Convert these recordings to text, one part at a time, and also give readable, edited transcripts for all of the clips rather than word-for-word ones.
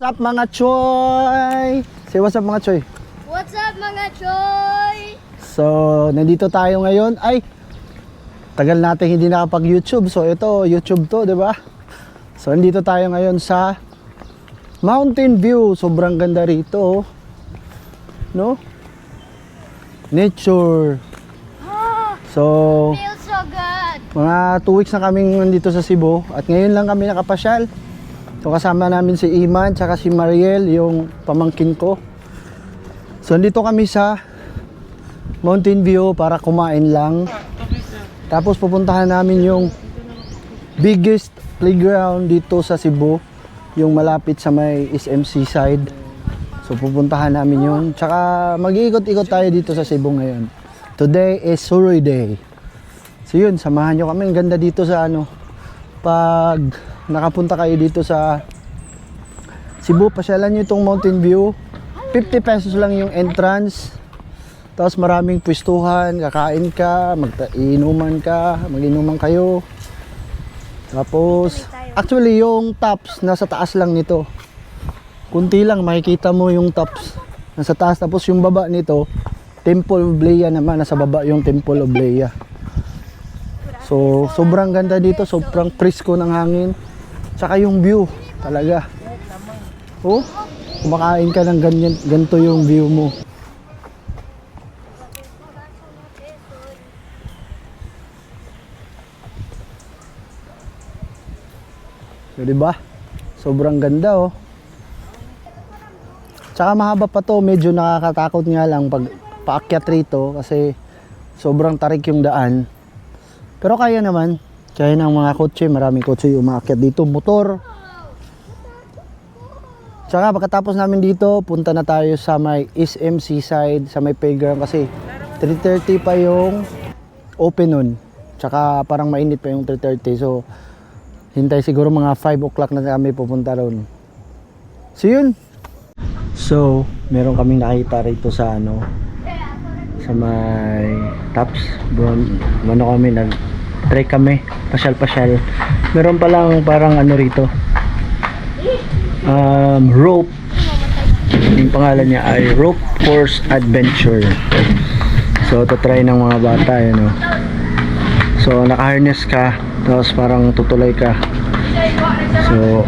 What's up mga choy? Say what's up mga choy? What's up mga choy? So, nandito tayo ngayon. Ay, tagal natin hindi nakapag-YouTube. So, ito, YouTube to, di ba? So, nandito tayo ngayon sa Mountain View. Sobrang ganda rito. No? Nature. So, Feels so good. mga 2 weeks na kaming nandito sa Cebu. At ngayon lang kami nakapasyal. So, kasama namin si Iman, tsaka si Mariel, yung pamangkin ko. So, nandito kami sa Mountain View para kumain lang. Tapos pupuntahan namin yung biggest playground dito sa Cebu, yung malapit sa may SMC side. So pupuntahan namin yun. Tsaka mag-iikot-ikot tayo dito sa Cebu ngayon. Today is Suroy Day. So yun, samahan nyo kami. Ang ganda dito sa pag nakapunta kayo dito sa Cebu, pasyalan nyo itong Mountain View. 50 pesos lang yung entrance. Tapos maraming pwestuhan, kakain ka, mag-inuman kayo. Tapos, actually yung tops, nasa taas lang nito. Kunti lang, makikita mo yung tops. Nasa taas, tapos yung baba nito, Temple of Leia naman, nasa baba yung Temple of Leia. So, sobrang ganda dito, sobrang presko ng hangin. Tsaka yung view, talaga. Oh, kumakain ka ng ganyan, ganito yung view mo. So, diba? Sobrang ganda oh. Tsaka mahaba pa to, medyo nakakatakot nga lang pag paakyat rito kasi sobrang tarik yung daan. Pero kaya naman, kaya ng mga kotse, maraming kotse yung umaakyat dito, motor. Tsaka pagkatapos namin dito, punta na tayo sa may SMC side, sa may playground kasi 3:30 pa yung open nun. Tsaka parang mainit pa yung 3:30, so hintay siguro mga 5 o'clock na kami pupunta ron. So yun. So, meron kaming nakita rito sa sa may tops. Doon, kami, nag-try kami, pasyal-pasyal. Meron palang parang rito. Rope. Yung pangalan niya ay Rope Course Adventure. So, try ng mga bata, So, naka-harness ka, tapos parang tutulay ka. So,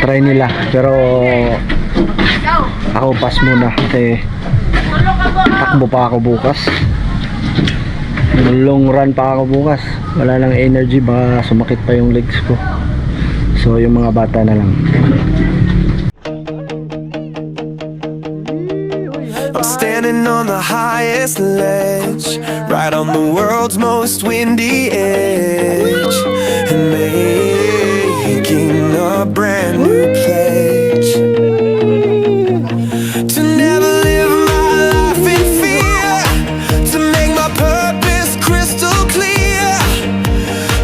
try nila. Pero ako pass muna kasi takbo pa ako bukas. Long run pa ako bukas. Wala lang energy, baka sumakit pa yung legs ko. So, yung mga bata na lang. I'm standing on the highest ledge, right on the world's most windy edge, and making a brand new pledge to never live my life in fear, to make my purpose crystal clear.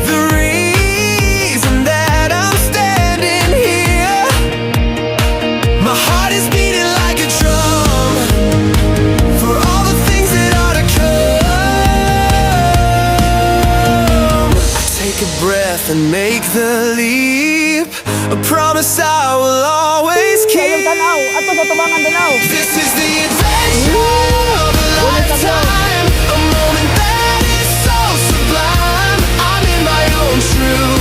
The reason that I'm standing here, my heart is beating like a drum for all the things that are to come. Take a breath and make the leap, a promise I will always keep. This is the adventure of a lifetime, a moment that is so sublime. I'm in my own true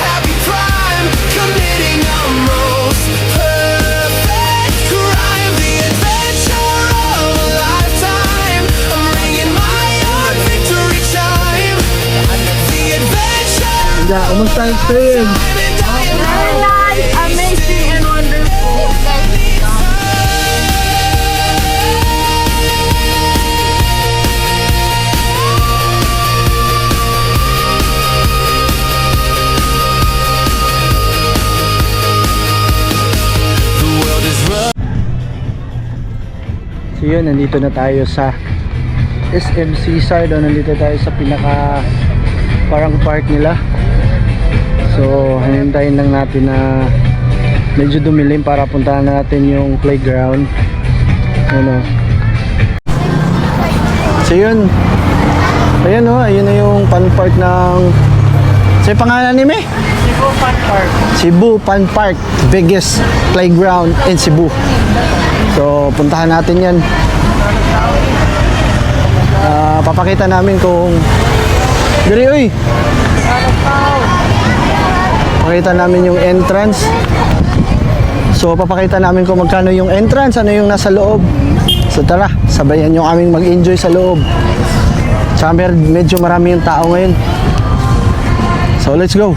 happy prime, committing a most perfect crime. The adventure of a lifetime, I'm ringing my own victory chime. The adventure Yeah, almost time stream. Very nice, amazing, and wonderful. the world is rough. So yun, nandito na tayo sa SMC side. Nandito tayo sa pinaka parang park nila. So hintayin lang natin na medyo dumilim para puntahan natin yung playground. So yun, ayan ayun na yung fun part ng, sa pangalan ni Me? Cebu Fun Park, biggest playground in Cebu. So, puntahan natin yan. Papakita namin kung... Dali, uy! Pakita namin yung entrance. So, papakita namin kung magkano yung entrance, ano yung nasa loob. So, tara, sabayan nyo kaming mag-enjoy sa loob. Tsaka medyo marami yung tao ngayon. So, let's go!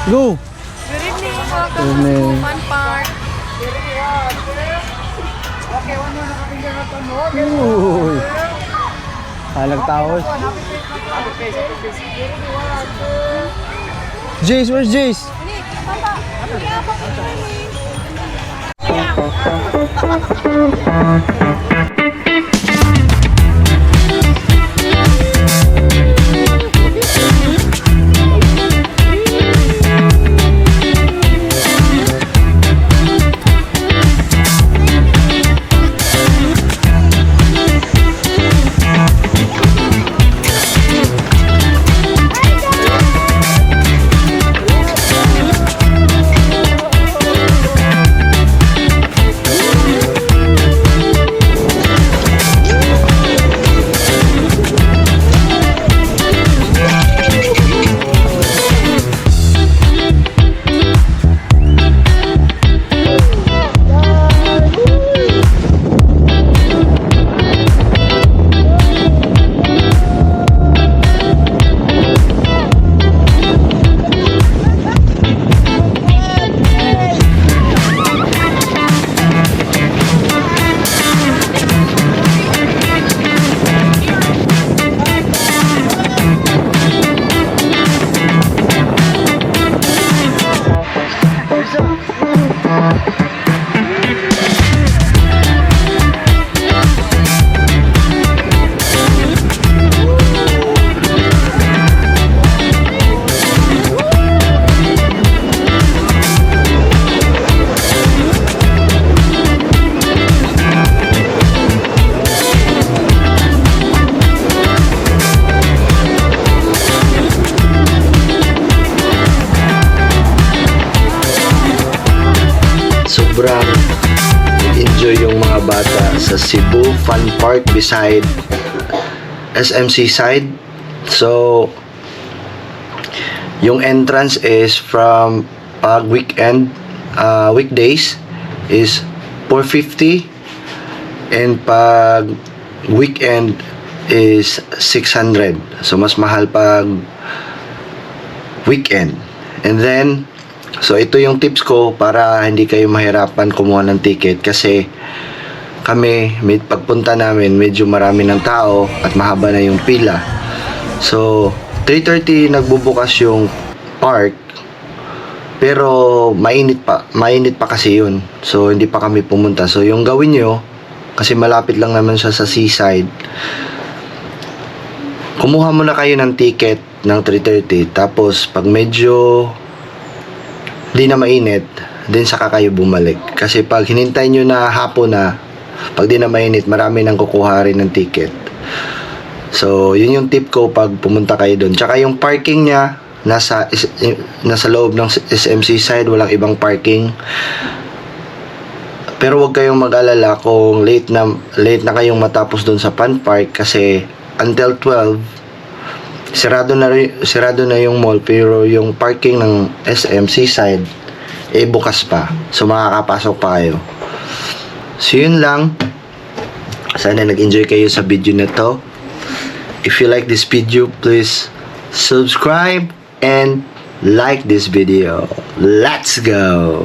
Go! Good evening, welcome Good evening. to Fun Park. Uy! Halag tao. Jace, where's Jace? Sobrang enjoy yung mga bata sa Cebu Fun Park beside SMC side. So yung entrance is from pag weekend, weekdays is 450, and pag weekend is 600. So mas mahal pag weekend. And then so ito yung tips ko para hindi kayo mahirapan kumuha ng ticket, kasi kami pagpunta namin medyo marami ng tao at mahaba na yung pila. So 3:30 nagbubukas yung park, pero mainit pa kasi yun. So hindi pa kami pumunta. So yung gawin nyo, kasi malapit lang naman siya sa seaside, kumuha muna kayo ng ticket ng 3:30, tapos pag medyo di na mainit, din saka kayo bumalik. Kasi pag hinintay nyo na hapon na, pag di na mainit, marami nang kukuha rin ng ticket. So, yun yung tip ko pag pumunta kayo doon. Tsaka yung parking niya, nasa loob ng SMC side, walang ibang parking. Pero wag kayong mag-alala kung late na kayong matapos doon sa Fun Park, kasi until 12, sirado na yung mall, pero yung parking ng SMC side bukas pa. So makakapasok pa kayo. So yun lang. Sana nag-enjoy kayo sa video na to. If you like this video, please subscribe and like this video. Let's go!